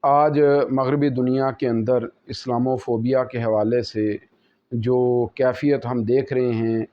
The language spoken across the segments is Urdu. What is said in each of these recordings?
آج مغربی دنیا کے اندر اسلاموفوبیا کے حوالے سے جو کیفیت ہم دیکھ رہے ہیں،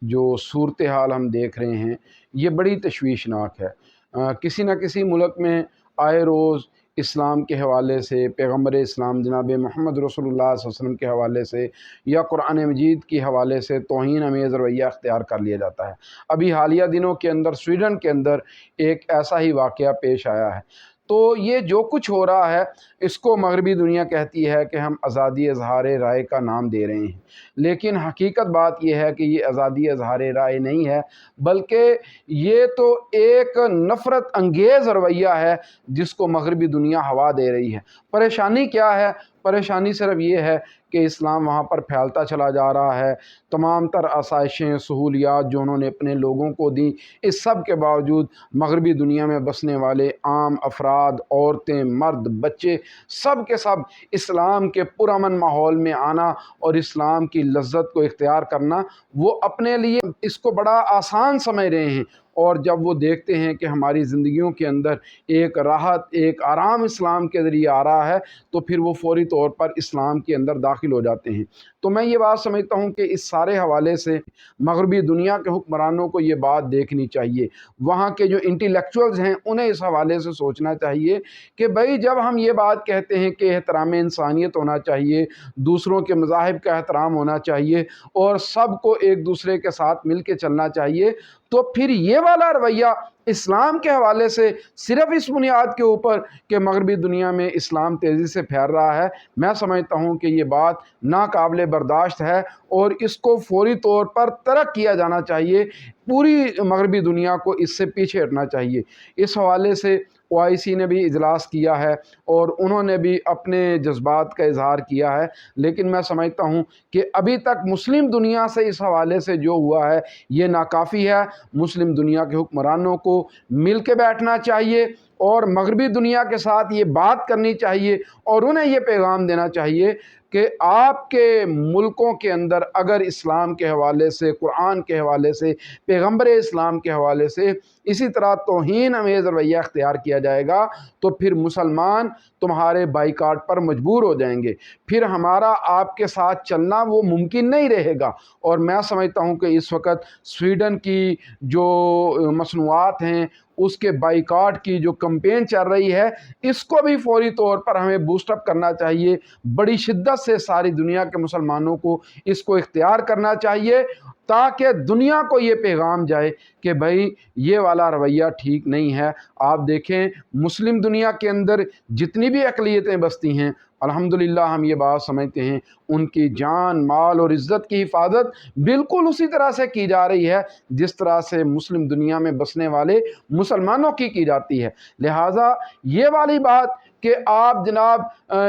جو صورتحال ہم دیکھ رہے ہیں، یہ بڑی تشویشناک ہے۔ کسی نہ کسی ملک میں آئے روز اسلام کے حوالے سے، پیغمبر اسلام جناب محمد رسول اللہ صلی اللہ علیہ وسلم کے حوالے سے یا قرآن مجید کے حوالے سے توہین امیز رویہ اختیار کر لیا جاتا ہے۔ ابھی حالیہ دنوں کے اندر سویڈن کے اندر ایک ایسا ہی واقعہ پیش آیا ہے۔ تو یہ جو کچھ ہو رہا ہے، اس کو مغربی دنیا کہتی ہے کہ ہم آزادی اظہار رائے کا نام دے رہے ہیں، لیکن حقیقت بات یہ ہے کہ یہ آزادی اظہار رائے نہیں ہے، بلکہ یہ تو ایک نفرت انگیز رویہ ہے جس کو مغربی دنیا ہوا دے رہی ہے۔ پریشانی کیا ہے؟ پریشانی صرف یہ ہے کہ اسلام وہاں پر پھیلتا چلا جا رہا ہے۔ تمام تر آسائشیں، سہولیات جو انہوں نے اپنے لوگوں کو دیں، اس سب کے باوجود مغربی دنیا میں بسنے والے عام افراد، عورتیں، مرد، بچے، سب کے سب اسلام کے پرامن ماحول میں آنا اور اسلام کی لذت کو اختیار کرنا، وہ اپنے لیے اس کو بڑا آسان سمجھ رہے ہیں۔ اور جب وہ دیکھتے ہیں کہ ہماری زندگیوں کے اندر ایک راحت، ایک آرام اسلام کے ذریعے آ رہا ہے، تو پھر وہ فوری طور پر اسلام کے اندر داخل ہو جاتے ہیں۔ تو میں یہ بات سمجھتا ہوں کہ اس سارے حوالے سے مغربی دنیا کے حکمرانوں کو یہ بات دیکھنی چاہیے، وہاں کے جو انٹیلیکچوئلز ہیں انہیں اس حوالے سے سوچنا چاہیے کہ بھئی جب ہم یہ بات کہتے ہیں کہ احترام انسانیت ہونا چاہیے، دوسروں کے مذاہب کا احترام ہونا چاہیے اور سب کو ایک دوسرے کے ساتھ مل کے چلنا چاہیے، تو پھر یہ والا رویہ اسلام کے حوالے سے صرف اس بنیاد کے اوپر کہ مغربی دنیا میں اسلام تیزی سے پھیل رہا ہے، میں سمجھتا ہوں کہ یہ بات ناقابل برداشت ہے اور اس کو فوری طور پر ترک کیا جانا چاہیے۔ پوری مغربی دنیا کو اس سے پیچھے ہٹنا چاہیے۔ اس حوالے سے OIC نے بھی اجلاس کیا ہے اور انہوں نے بھی اپنے جذبات کا اظہار کیا ہے، لیکن میں سمجھتا ہوں کہ ابھی تک مسلم دنیا سے اس حوالے سے جو ہوا ہے یہ ناکافی ہے۔ مسلم دنیا کے حکمرانوں کو مل کے بیٹھنا چاہیے اور مغربی دنیا کے ساتھ یہ بات کرنی چاہیے اور انہیں یہ پیغام دینا چاہیے کہ آپ کے ملکوں کے اندر اگر اسلام کے حوالے سے، قرآن کے حوالے سے، پیغمبر اسلام کے حوالے سے اسی طرح توہین امیز رویہ اختیار کیا جائے گا تو پھر مسلمان تمہارے بائیکاٹ پر مجبور ہو جائیں گے، پھر ہمارا آپ کے ساتھ چلنا وہ ممکن نہیں رہے گا۔ اور میں سمجھتا ہوں کہ اس وقت سویڈن کی جو مصنوعات ہیں اس کے بائیکاٹ کی جو کمپین چل رہی ہے، اس کو بھی فوری طور پر ہمیں بوسٹ اپ کرنا چاہیے، بڑی شدت سے ساری دنیا کے مسلمانوں کو اس کو اختیار کرنا چاہیے تاکہ دنیا کو یہ پیغام جائے کہ بھائی یہ والا رویہ ٹھیک نہیں ہے۔ آپ دیکھیں مسلم دنیا کے اندر جتنی بھی اقلیتیں بستی ہیں، الحمدللہ ہم یہ بات سمجھتے ہیں ان کی جان، مال اور عزت کی حفاظت بالکل اسی طرح سے کی جا رہی ہے جس طرح سے مسلم دنیا میں بسنے والے مسلمانوں کی جاتی ہے۔ لہٰذا یہ والی بات کہ آپ جناب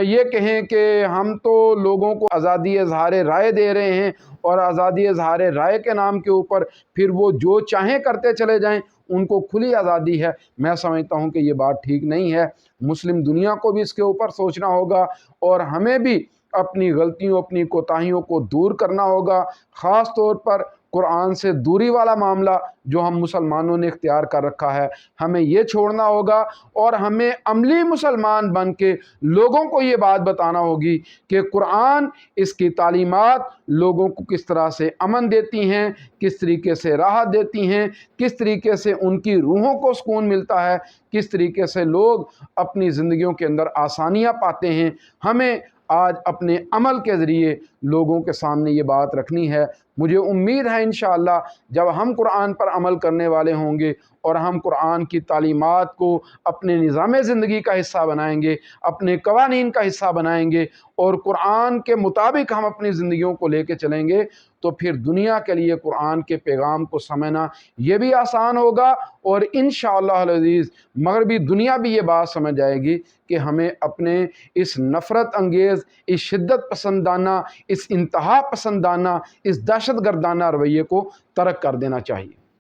یہ کہیں کہ ہم تو لوگوں کو آزادی اظہار رائے دے رہے ہیں اور آزادی اظہار رائے کے نام کے اوپر پھر وہ جو چاہیں کرتے چلے جائیں، ان کو کھلی آزادی ہے، میں سمجھتا ہوں کہ یہ بات ٹھیک نہیں ہے۔ مسلم دنیا کو بھی اس کے اوپر سوچنا ہوگا اور ہمیں بھی اپنی غلطیوں، اپنی کوتاہیوں کو دور کرنا ہوگا، خاص طور پر قرآن سے دوری والا معاملہ جو ہم مسلمانوں نے اختیار کر رکھا ہے، ہمیں یہ چھوڑنا ہوگا اور ہمیں عملی مسلمان بن کے لوگوں کو یہ بات بتانا ہوگی کہ قرآن، اس کی تعلیمات لوگوں کو کس طرح سے امن دیتی ہیں، کس طریقے سے راحت دیتی ہیں، کس طریقے سے ان کی روحوں کو سکون ملتا ہے، کس طریقے سے لوگ اپنی زندگیوں کے اندر آسانیاں پاتے ہیں۔ ہمیں آج اپنے عمل کے ذریعے لوگوں کے سامنے یہ بات رکھنی ہے۔ مجھے امید ہے انشاءاللہ جب ہم قرآن پر عمل کرنے والے ہوں گے اور ہم قرآن کی تعلیمات کو اپنے نظام زندگی کا حصہ بنائیں گے، اپنے قوانین کا حصہ بنائیں گے اور قرآن کے مطابق ہم اپنی زندگیوں کو لے کے چلیں گے، تو پھر دنیا کے لیے قرآن کے پیغام کو سمجھنا یہ بھی آسان ہوگا اور انشاءاللہ العزیز مغربی دنیا بھی یہ بات سمجھ جائے گی کہ ہمیں اپنے اس نفرت انگیز، اس شدت پسندانہ، اس انتہا پسندانہ، اس دہشت گردانہ رویے کو ترک کر دینا چاہیے۔